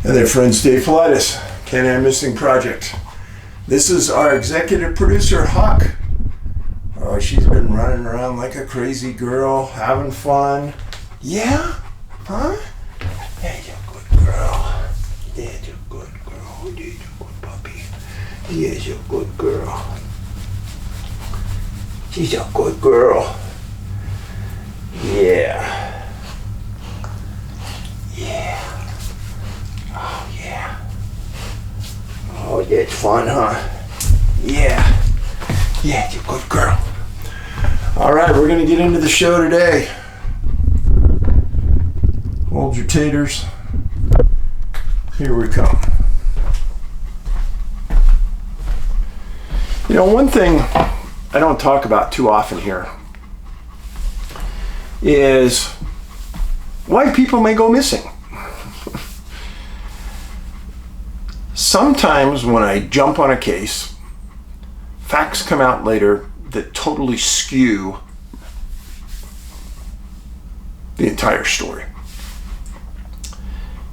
Hey there friends, David Paulides, CanAm Missing Project. This is our executive producer, Hawk. Oh, she's been running around like a crazy girl, having fun. Yeah? Huh? Yeah, you're a good girl. Yeah, you're a good girl. Yeah, you're a good puppy. Yeah, you're a good girl. She's a good girl. Yeah. Yeah. Oh, yeah. Oh, yeah, it's fun, huh? Yeah. Yeah, you're a good girl. All right, we're going to get into the show today. Hold your taters. Here we come. You know, one thing I don't talk about too often here is why people may go missing. Sometimes when I jump on a case, facts come out later that totally skew the entire story.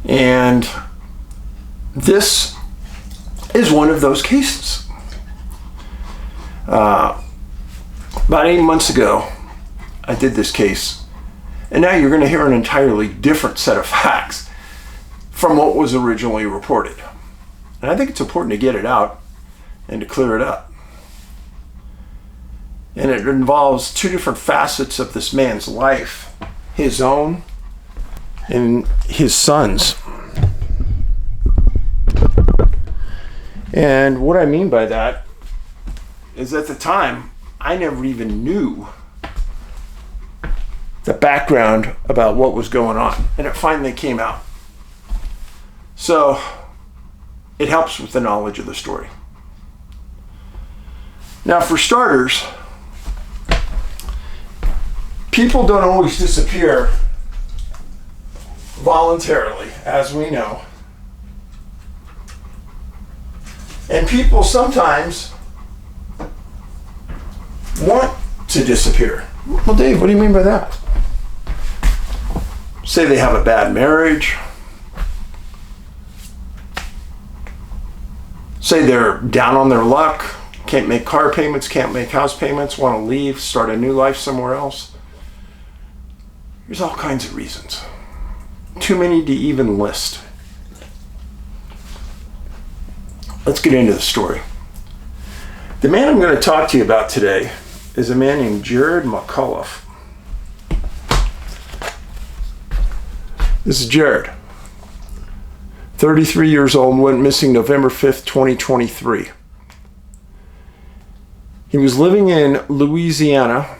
And this is one of those cases. About 8 months ago, I did this case, and now you're going to hear an entirely different set of facts from what was originally reported. And I think it's important to get it out and to clear it up. And it involves two different facets of this man's life, his own and his son's. And what I mean by that is at the time, I never even knew the background about what was going on. And it finally came out. So it helps with the knowledge of the story. Now, for starters, people don't always disappear voluntarily, as we know. And people sometimes want to disappear. Well, Dave, what do you mean by that? Say they have a bad marriage. Say they're down on their luck, can't make car payments, can't make house payments, want to leave, start a new life somewhere else. There's all kinds of reasons. Too many to even list. Let's get into the story. The man I'm going to talk to you about today is a man named Jarrod McCollough. This is Jarrod. 33 years old, went missing November 5th, 2023. He was living in Louisiana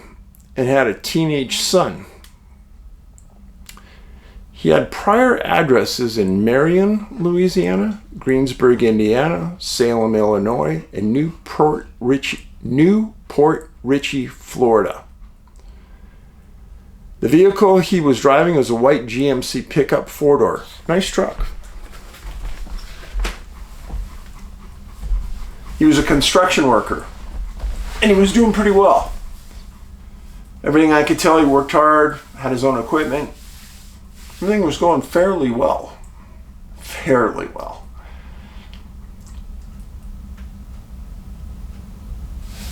and had a teenage son. He had prior addresses in Marion, Louisiana, Greensburg, Indiana, Salem, Illinois, and Newport Richey, Florida. The vehicle he was driving was a white GMC pickup 4-door. Nice truck. He was a construction worker, and he was doing pretty well. Everything I could tell, he worked hard, had his own equipment. Everything was going fairly well. Fairly well.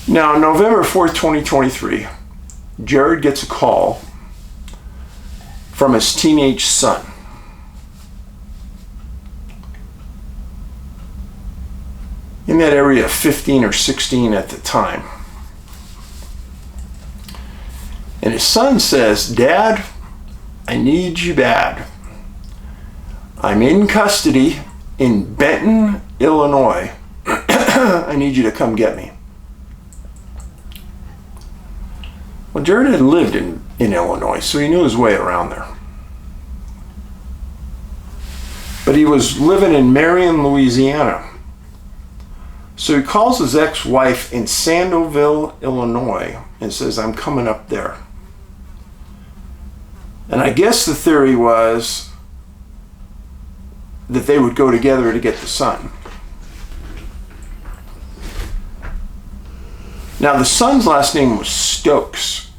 Now, November 4th, 2023, Jarrod gets a call from his teenage son. In that area, 15 or 16 at the time. And his son says, "Dad, I need you bad. I'm in custody in Benton, Illinois. I need you to come get me." Well, Jarrod had lived in Illinois, so he knew his way around there. But he was living in Marion, Louisiana. So he calls his ex-wife in Sandoval, Illinois, and says, "I'm coming up there." And I guess the theory was that they would go together to get the son. Now, the son's last name was Stokes.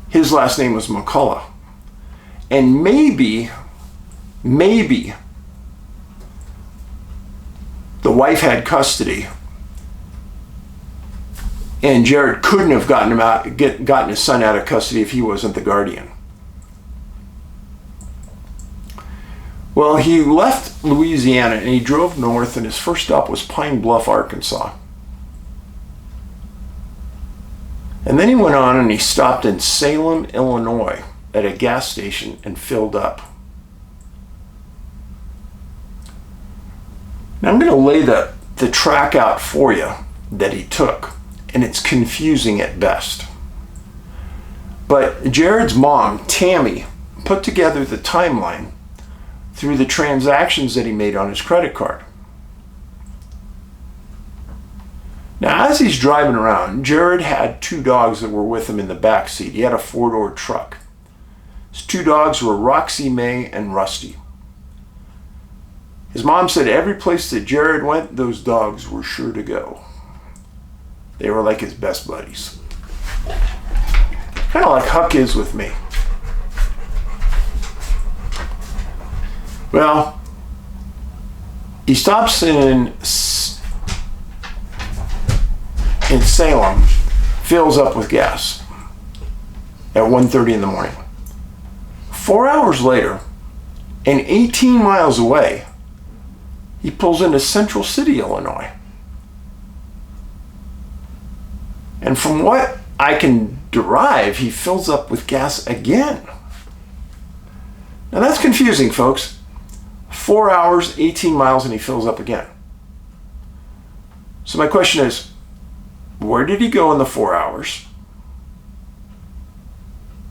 His last name was McCollough. And maybe wife had custody, and Jarrod couldn't have gotten his son out of custody if he wasn't the guardian. Well, he left Louisiana and he drove north, and his first stop was Pine Bluff, Arkansas. And then he went on and he stopped in Salem, Illinois at a gas station and filled up. Now I'm going to lay the track out for you that he took, and it's confusing at best. But Jarrod's mom, Tammy, put together the timeline through the transactions that he made on his credit card. Now, as he's driving around, Jarrod had 2 dogs that were with him in the back seat. He had a 4-door truck. His 2 dogs were Roxy, May, and Rusty. His mom said every place that Jarrod went, those dogs were sure to go. They were like his best buddies. Kind of like Huck is with me. Well, he stops in Salem, fills up with gas at 1:30 in the morning. 4 hours later, and 18 miles away, he pulls into Central City, Illinois. And from what I can derive, he fills up with gas again. Now that's confusing, folks. 4 hours, 18 miles, and he fills up again. So my question is, where did he go in the 4 hours?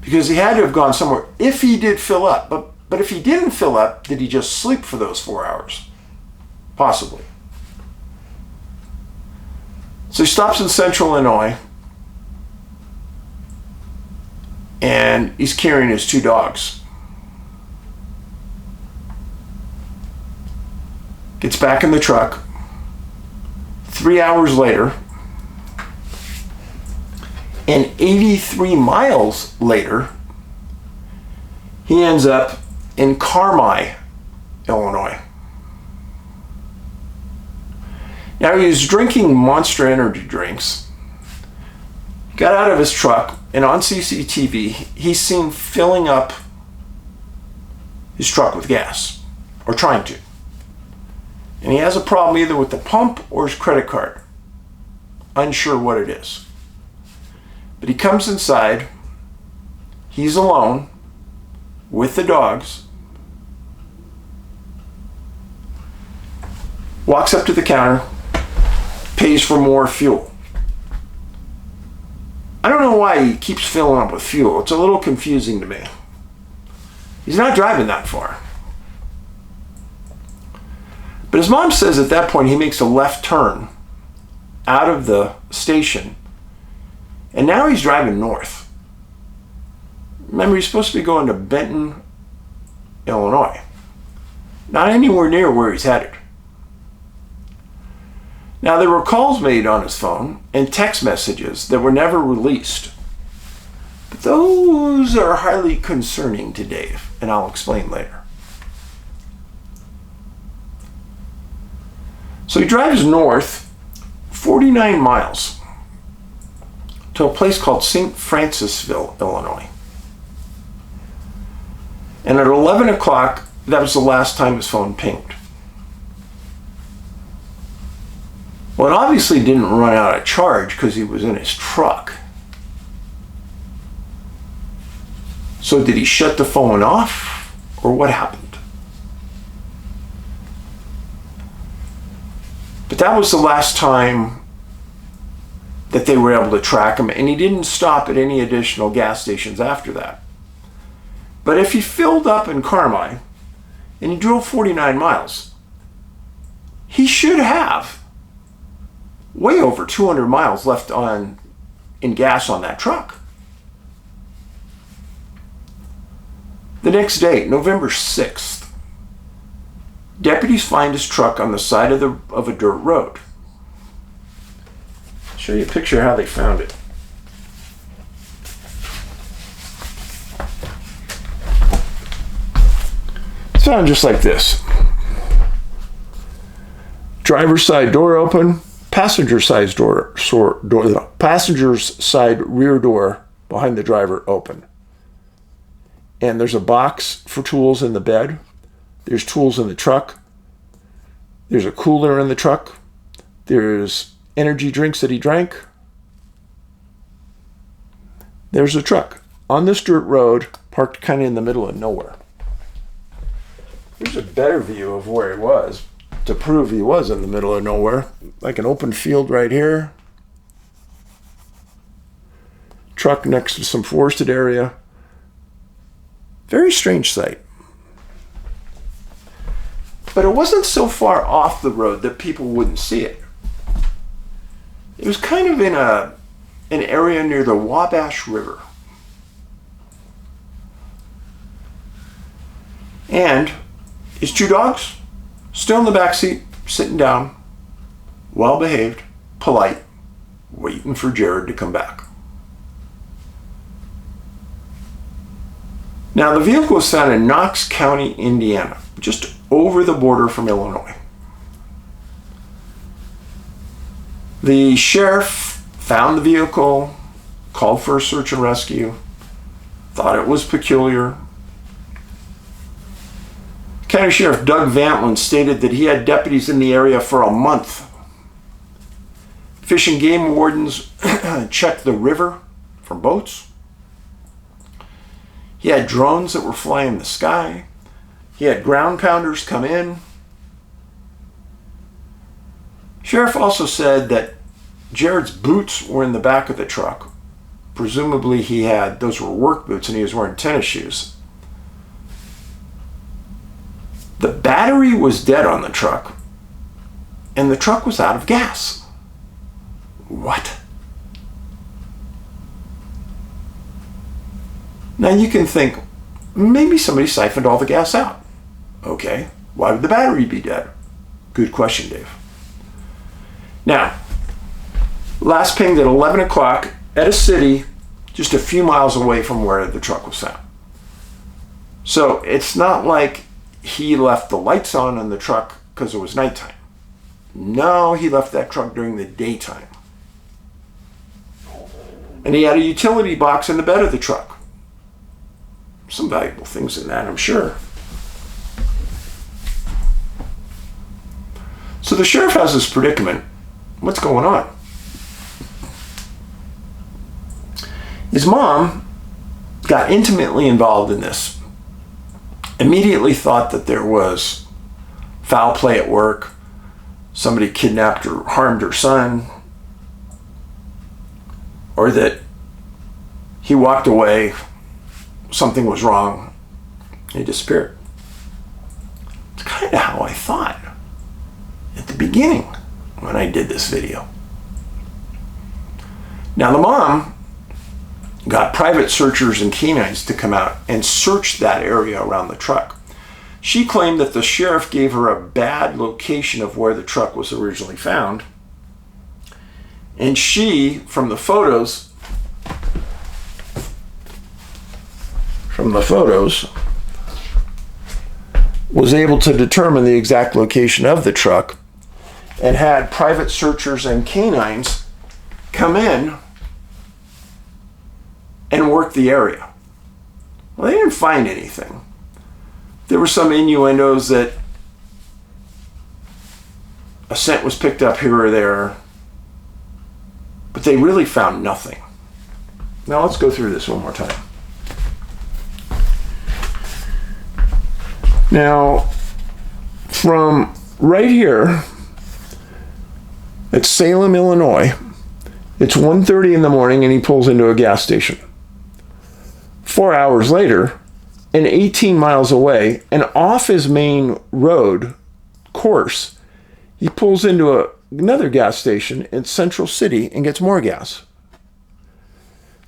Because he had to have gone somewhere if he did fill up. But if he didn't fill up, did he just sleep for those 4 hours? Possibly. So he stops in Central Illinois, and he's carrying his 2 dogs. Gets back in the truck. 3 hours later, and 83 miles later, he ends up in Carmi, Illinois. Now, he was drinking Monster Energy drinks, got out of his truck, and on CCTV, he's seen filling up his truck with gas, or trying to. And he has a problem either with the pump or his credit card. Unsure what it is. But he comes inside, he's alone, with the dogs, walks up to the counter, pays for more fuel. I don't know why he keeps filling up with fuel. It's a little confusing to me. He's not driving that far. But his mom says at that point he makes a left turn out of the station, and now he's driving north. Remember, he's supposed to be going to Benton, Illinois. Not anywhere near where he's headed. Now, there were calls made on his phone and text messages that were never released. But those are highly concerning to Dave, and I'll explain later. So he drives north 49 miles to a place called St. Francisville, Illinois. And at 11 o'clock, that was the last time his phone pinged. Well, it obviously didn't run out of charge because he was in his truck. So did he shut the phone off, or what happened? But that was the last time that they were able to track him, and he didn't stop at any additional gas stations after that. But if he filled up in Carmi and he drove 49 miles, he should have way over 200 miles left in gas on that truck. The next day, November 6th, deputies find his truck on the side of a dirt road. I'll show you a picture of how they found it. It's found just like this. Driver's side door open, passenger's side passenger's side rear door behind the driver open. And there's a box for tools in the bed. There's tools in the truck. There's a cooler in the truck. There's energy drinks that he drank. There's a truck on this dirt road parked kind of in the middle of nowhere. Here's a better view of where he was to prove he was in the middle of nowhere. Like an open field right here. Truck next to some forested area. Very strange sight. But it wasn't so far off the road that people wouldn't see it. It was kind of in an area near the Wabash River. And his two dogs still in the back seat, sitting down, well behaved, polite, waiting for Jarrod to come back. Now, the vehicle was found in Knox County, Indiana, just over the border from Illinois. The sheriff found the vehicle, called for a search and rescue, thought it was peculiar. County Sheriff Doug Vantlin stated that he had deputies in the area for a month. Fish and game wardens checked the river for boats. He had drones that were flying in the sky. He had ground pounders come in. Sheriff also said that Jarrod's boots were in the back of the truck. Presumably those were work boots and he was wearing tennis shoes. The battery was dead on the truck and the truck was out of gas. What? Now you can think, maybe somebody siphoned all the gas out. Okay, why would the battery be dead? Good question, Dave. Now, last pinged at 11 o'clock at a city just a few miles away from where the truck was found. So it's not like he left the lights on in the truck because it was nighttime. No, he left that truck during the daytime. And he had a utility box in the bed of the truck. Some valuable things in that, I'm sure. So the sheriff has this predicament. What's going on? His mom got intimately involved in this. Immediately thought that there was foul play at work. Somebody kidnapped or harmed her son. Or that he walked away, something was wrong, and he disappeared. It's kind of how I thought at the beginning when I did this video. Now the mom got private searchers and canines to come out and search that area around the truck. She claimed that the sheriff gave her a bad location of where the truck was originally found. And she, from the photos, was able to determine the exact location of the truck and had private searchers and canines come in and work the area. Well, they didn't find anything. There were some innuendos that a scent was picked up here or there, but they really found nothing. Now let's go through this one more time. Now, from right here at Salem, Illinois, it's 1:30 in the morning and he pulls into a gas station. 4 hours later, and 18 miles away and off his main road course, he pulls into another gas station in Central City and gets more gas.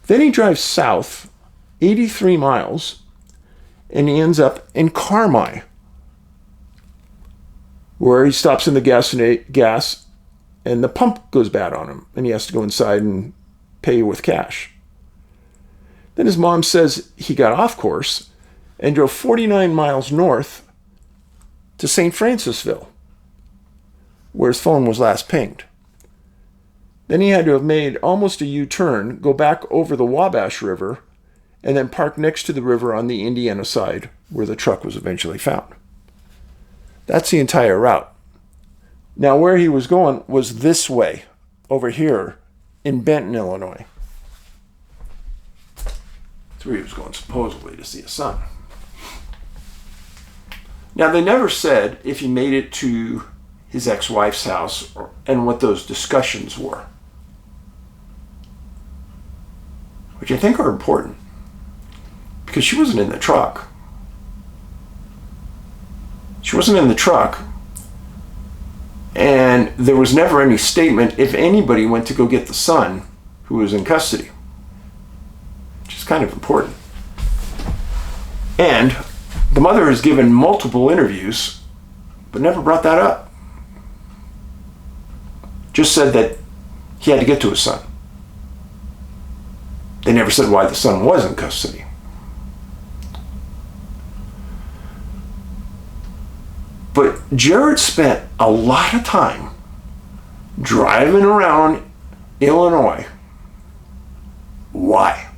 Then he drives south 83 miles and he ends up in Carmi, where he stops in the gas and the pump goes bad on him and he has to go inside and pay with cash. Then his mom says he got off course and drove 49 miles north to St. Francisville, where his phone was last pinged. Then he had to have made almost a U-turn, go back over the Wabash River, and then park next to the river on the Indiana side where the truck was eventually found. That's the entire route. Now, where he was going was this way, over here in Benton, Illinois. That's where he was going supposedly to see his son. Now, they never said if he made it to his ex-wife's house and what those discussions were, which I think are important because she wasn't in the truck. She wasn't in the truck, and there was never any statement if anybody went to go get the son who was in custody, which is kind of important. And the mother has given multiple interviews, but never brought that up. Just said that he had to get to his son. They never said why the son was in custody. But Jarrod spent a lot of time driving around Illinois. Why?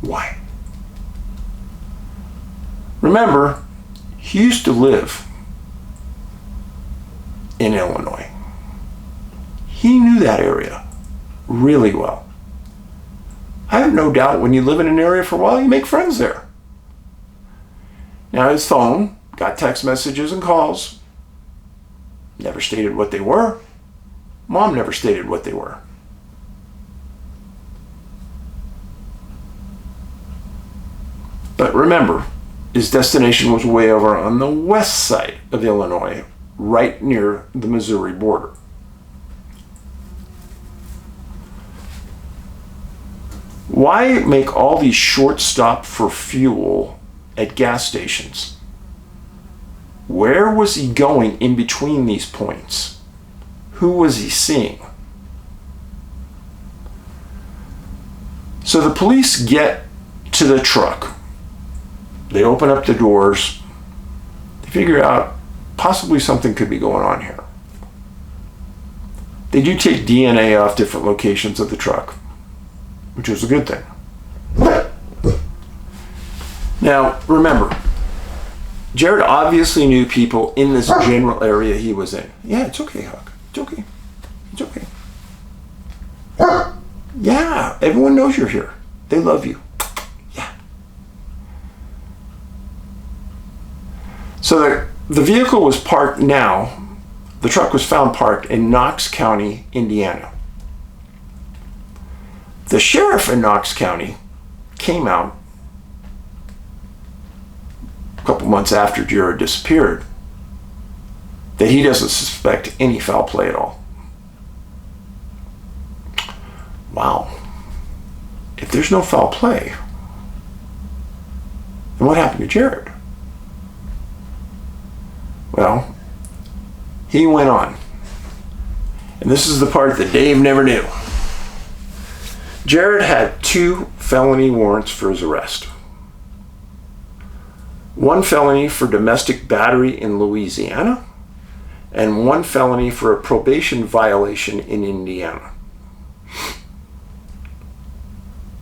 Why? Remember, he used to live in Illinois. He knew that area really well. I have no doubt when you live in an area for a while, you make friends there. Now, his phone got text messages and calls. Never stated what they were. Mom never stated what they were. But remember, his destination was way over on the west side of Illinois, right near the Missouri border. Why make all these short stops for fuel at gas stations? Where was he going in between these points? Who was he seeing? So the police get to the truck. They open up the doors. They figure out possibly something could be going on here. They do take DNA off different locations of the truck, which was a good thing. Now, remember, Jarrod obviously knew people in this general area he was in. Yeah, it's okay, Huck. It's okay. It's okay. Yeah, everyone knows you're here. They love you. Yeah. So the vehicle was parked now. The truck was found parked in Knox County, Indiana. The sheriff in Knox County came out a couple months after Jarrod disappeared that he doesn't suspect any foul play at all. Wow. If there's no foul play, then what happened to Jarrod? Well, he went on. And this is the part that Dave never knew. Jarrod had 2 felony warrants for his arrest. 1 felony for domestic battery in Louisiana, and 1 felony for a probation violation in Indiana.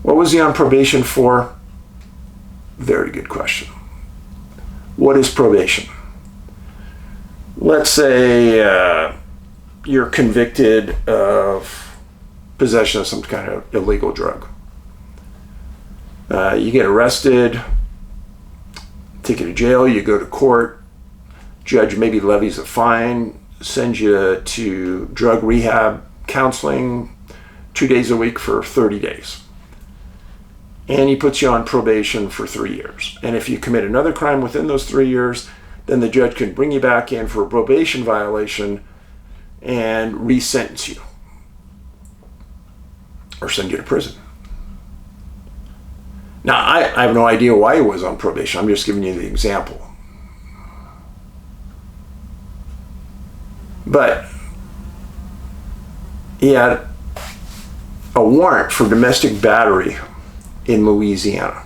What was he on probation for? Very good question. What is probation? Let's say you're convicted of possession of some kind of illegal drug. You get arrested, take you to jail, you go to court, judge maybe levies a fine, sends you to drug rehab counseling 2 days a week for 30 days. And he puts you on probation for 3 years. And if you commit another crime within those 3 years, then the judge can bring you back in for a probation violation and re-sentence you. Or send you to prison. Now, I have no idea why he was on probation. I'm just giving you the example. But he had a warrant for domestic battery in Louisiana.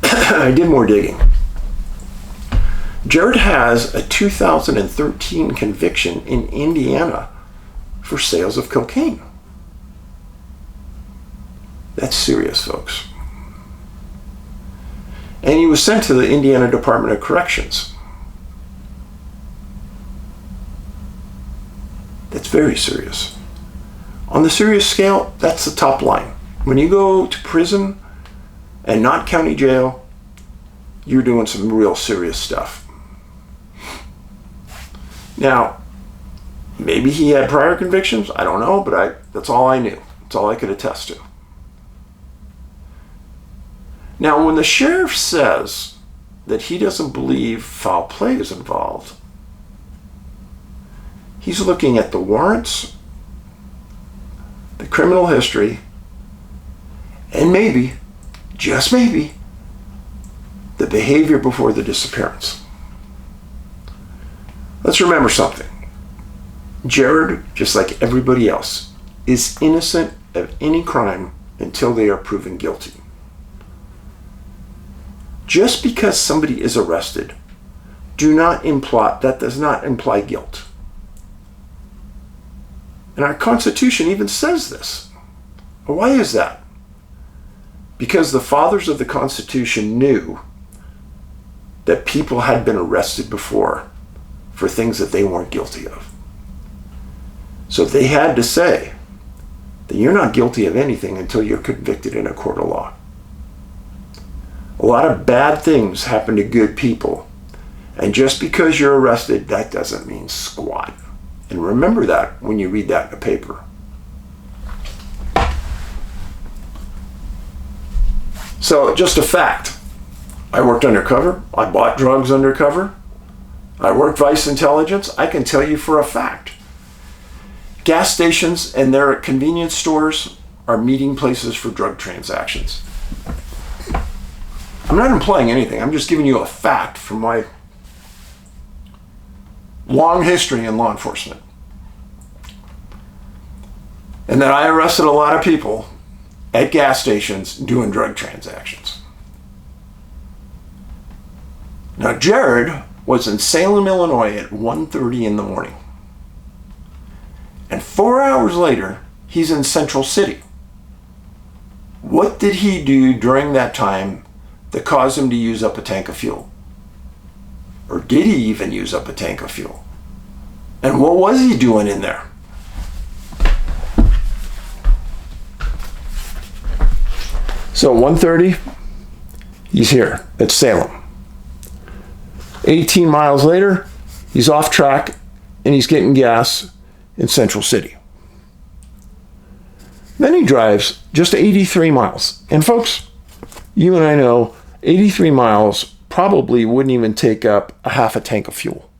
I did more digging. Jarrod has a 2013 conviction in Indiana for sales of cocaine. That's serious, folks. And he was sent to the Indiana Department of Corrections. That's very serious. On the serious scale, that's the top line. When you go to prison and not county jail, you're doing some real serious stuff. Now, maybe he had prior convictions. I don't know, but that's all I knew. That's all I could attest to. Now, when the sheriff says that he doesn't believe foul play is involved, he's looking at the warrants, the criminal history, and maybe, just maybe, the behavior before the disappearance. Let's remember something. Jarrod, just like everybody else, is innocent of any crime until they are proven guilty. Just because somebody is arrested, that does not imply guilt. And our Constitution even says this. Well, why is that? Because the fathers of the Constitution knew that people had been arrested before for things that they weren't guilty of. So they had to say that you're not guilty of anything until you're convicted in a court of law. A lot of bad things happen to good people. And just because you're arrested, that doesn't mean squat. And remember that when you read that in a paper. So, just a fact. I worked undercover. I bought drugs undercover. I worked vice intelligence. I can tell you for a fact. Gas stations and their convenience stores are meeting places for drug transactions. I'm not implying anything. I'm just giving you a fact from my long history in law enforcement. And that I arrested a lot of people at gas stations doing drug transactions. Now, Jarrod was in Salem, Illinois at 1:30 in the morning. And 4 hours later, he's in Central City. What did he do during that time that caused him to use up a tank of fuel? Or did he even use up a tank of fuel? And what was he doing in there? So 1:30, he's here at Salem. 18 miles later, he's off track and he's getting gas in Central City. Then he drives just 83 miles. And folks, you and I know 83 miles probably wouldn't even take up a half a tank of fuel.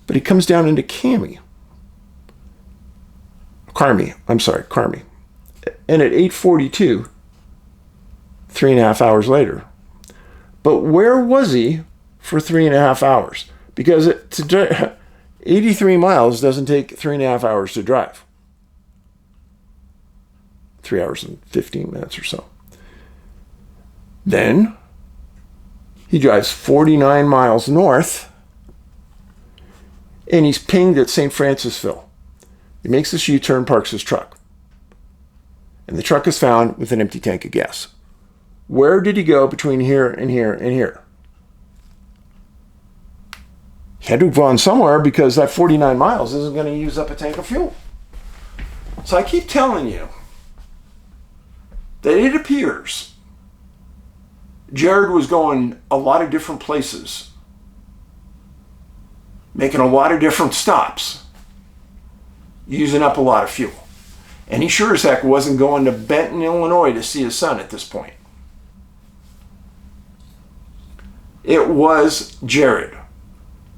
But he comes down into Carmi. And at 8:42, 3.5 hours later. But where was he for 3.5 hours? Because 83 miles doesn't take 3.5 hours to drive. 3 hours and 15 minutes or so. Then he drives 49 miles north and he's pinged at St. Francisville. He makes this U-turn, parks his truck. And the truck is found with an empty tank of gas. Where did he go between here and here and here? He had to have gone somewhere because that 49 miles isn't going to use up a tank of fuel. So I keep telling you that it appears Jarrod was going a lot of different places, making a lot of different stops, using up a lot of fuel. And he sure as heck wasn't going to Benton, Illinois to see his son at this point. It was Jarrod.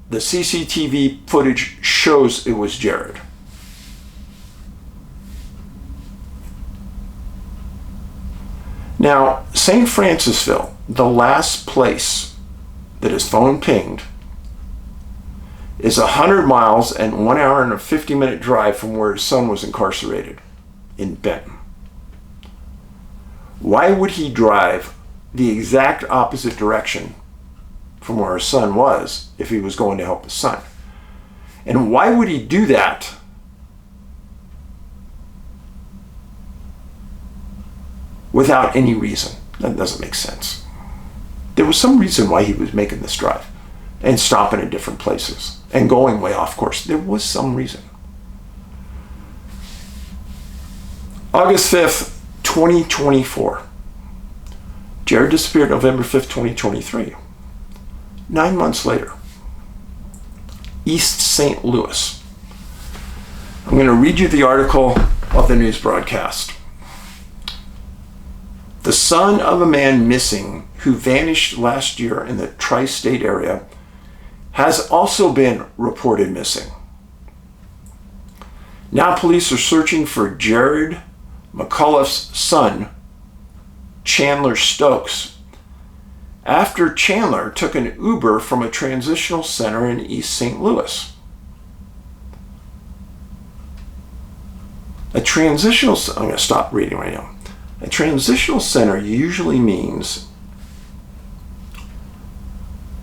The CCTV footage shows it was Jarrod. Now, St. Francisville, the last place that his phone pinged, is 100 miles and 1 hour and a 50-minute drive from where his son was incarcerated in Benton. Why would he drive the exact opposite direction from where his son was if he was going to help his son. And why would he do that? Without any reason. That doesn't make sense. There was some reason why he was making this drive and stopping in different places and going way off course. There was some reason. August 5th, 2024. Jarrod disappeared November 5th, 2023. 9 months later. East St. Louis. I'm going to read you the article of the news broadcast. The son of a man missing who vanished last year in the tri-state area has also been reported missing. Now police are searching for Jarrod McCollough's son, Chandler Stokes, after Chandler took an Uber from a transitional center in East St. Louis. I'm going to stop reading right now. A transitional center usually means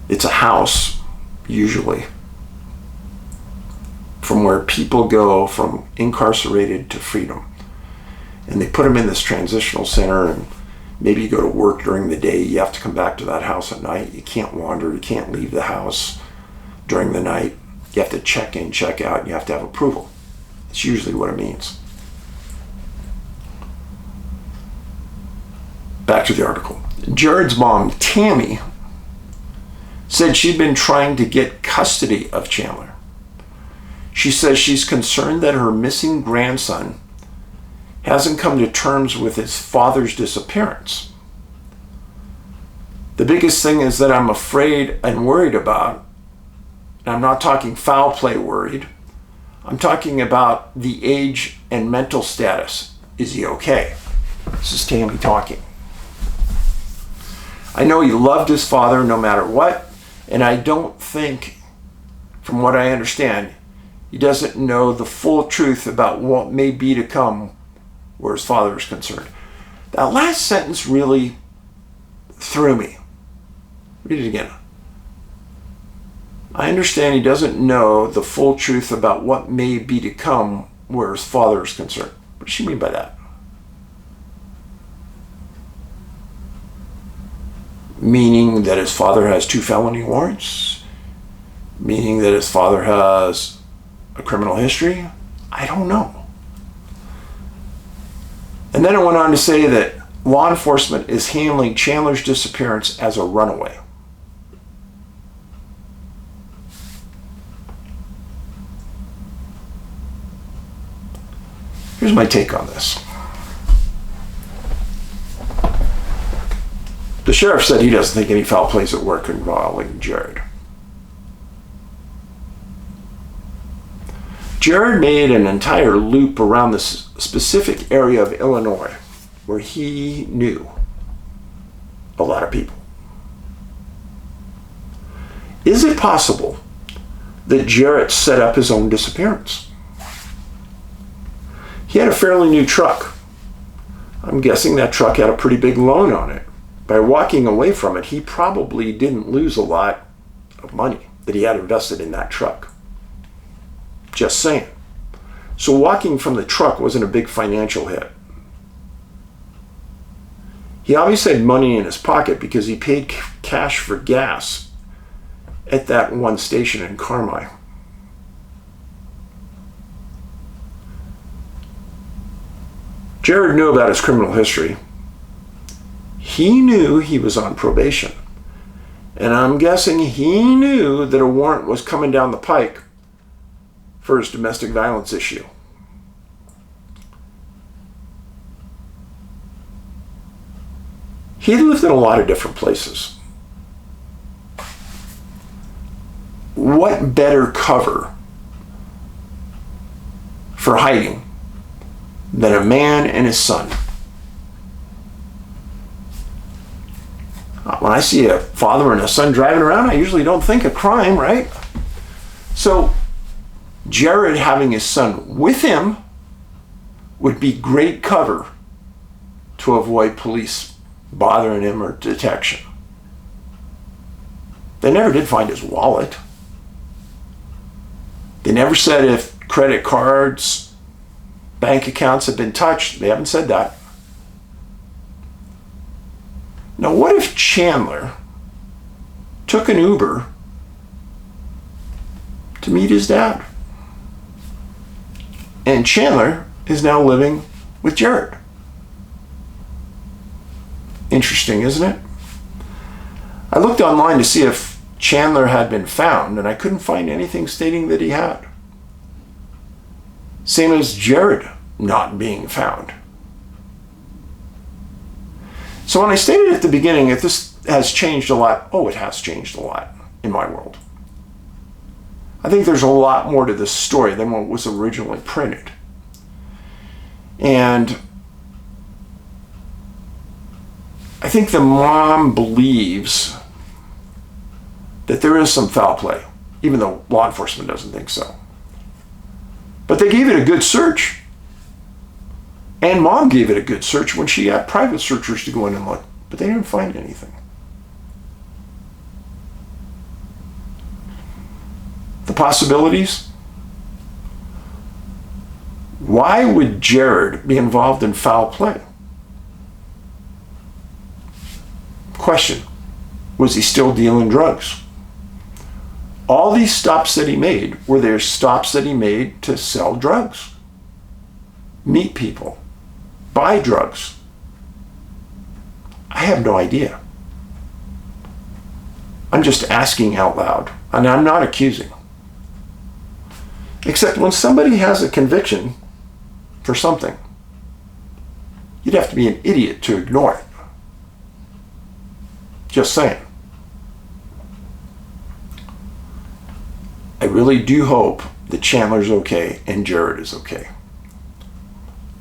it's a house, usually, from where people go from incarcerated to freedom. And they put them in this transitional center, and maybe you go to work during the day, you have to come back to that house at night. You can't wander, you can't leave the house during the night. You have to check in, check out, and you have to have approval. It's usually what it means. Back to the article. Jarrod's mom, Tammy, said she'd been trying to get custody of Chandler. She says she's concerned that her missing grandson hasn't come to terms with his father's disappearance. The biggest thing is that I'm afraid and worried about, and I'm not talking foul play worried, I'm talking about the age and mental status. Is he okay? This is Tammy talking. I know he loved his father no matter what, and I don't think, from what I understand, he doesn't know the full truth about what may be to come where his father is concerned. That last sentence really threw me. Read it again. I understand he doesn't know the full truth about what may be to come where his father is concerned. What does she mean by that? Meaning that his father has 2 felony warrants? Meaning that his father has a criminal history? I don't know. And then it went on to say that law enforcement is handling Chandler's disappearance as a runaway. Here's my take on this. The sheriff said he doesn't think any foul plays at work involving Jarrod. Jarrod made an entire loop around this specific area of Illinois where he knew a lot of people. Is it possible that Jarrod set up his own disappearance? He had a fairly new truck. I'm guessing that truck had a pretty big loan on it. By walking away from it, he probably didn't lose a lot of money that he had invested in that truck. Just saying. So walking from the truck wasn't a big financial hit. He obviously had money in his pocket because he paid cash for gas at that one station in Carmi. Jarrod knew about his criminal history. He knew he was on probation. And I'm guessing he knew that a warrant was coming down the pike for his domestic violence issue. He lived in a lot of different places. What better cover for hiding than a man and his son? When I see a father and a son driving around, I usually don't think of crime, right? So Jarrod having his son with him would be great cover to avoid police bothering him or detection. They never did find his wallet. They never said if credit cards, bank accounts have been touched. They haven't said that. Now, what if Chandler took an Uber to meet his dad? And Chandler is now living with Jarrod. Interesting, isn't it? I looked online to see if Chandler had been found, and I couldn't find anything stating that he had. Same as Jarrod not being found. So when I stated at the beginning that this has changed a lot, it has changed a lot in my world. I think there's a lot more to this story than what was originally printed. And I think the mom believes that there is some foul play, even though law enforcement doesn't think so. But they gave it a good search. And mom gave it a good search when she had private searchers to go in and look, but they didn't find anything. The possibilities? Why would Jarrod be involved in foul play? Question, was he still dealing drugs? All these stops that he made were there stops that he made to sell drugs, meet people, buy drugs. I have no idea. I'm just asking out loud, and I'm not accusing. Except when somebody has a conviction for something, you'd have to be an idiot to ignore it. Just saying. I really do hope that Chandler's okay and Jarrod is okay.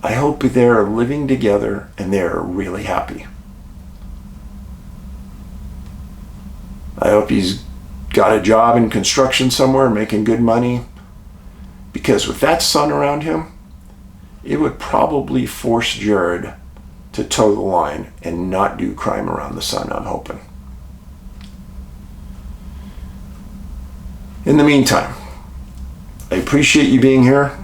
I hope they're living together and they're really happy. I hope he's got a job in construction somewhere making good money, because with that son around him, it would probably force Jarrod to toe the line and not do crime around the sun, I'm hoping. In the meantime, I appreciate you being here.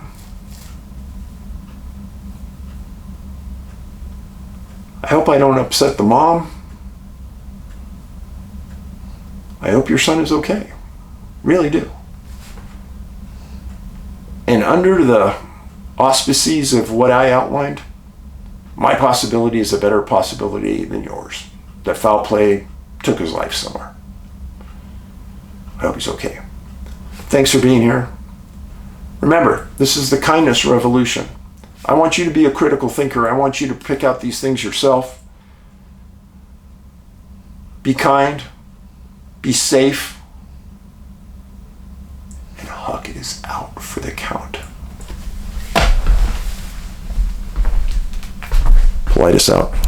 I hope I don't upset the mom. I hope your son is okay. Really do. And under the auspices of what I outlined, my possibility is a better possibility than yours. That foul play took his life somewhere. I hope he's okay. Thanks for being here. Remember, this is the kindness revolution. I want you to be a critical thinker. I want you to pick out these things yourself. Be kind. Be safe. And Huck is out for the count. Paulides out.